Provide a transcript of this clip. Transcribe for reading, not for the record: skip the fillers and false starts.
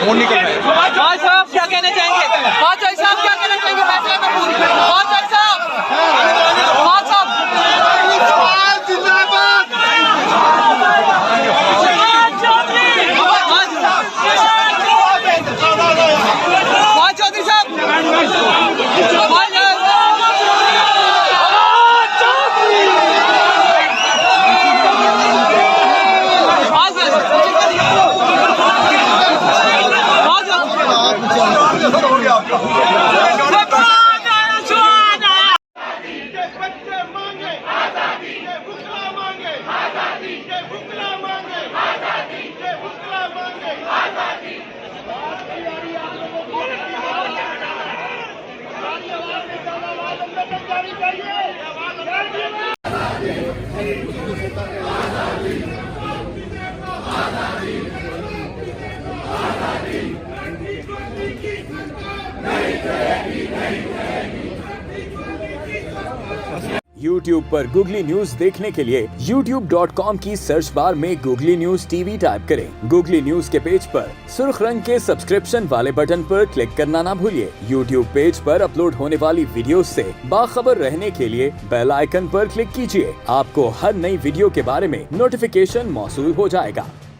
खून निकल रहा है। भाई साहब क्या कहना चाहेंगे? भाई साहब क्या कहना चाहेंगे? फैसले पे भाई साहब चौधरी साहब YouTube पर गूगली न्यूज देखने के लिए youtube.com की सर्च बार में गूगली न्यूज टीवी टाइप करें। गूगली न्यूज के पेज पर सुर्ख रंग के सब्सक्रिप्शन वाले बटन पर क्लिक करना ना भूलिए। YouTube पेज पर अपलोड होने वाली वीडियो से बाखबर रहने के लिए बेल आइकन पर क्लिक कीजिए। आपको हर नई वीडियो के बारे में नोटिफिकेशन मौसूल हो जाएगा।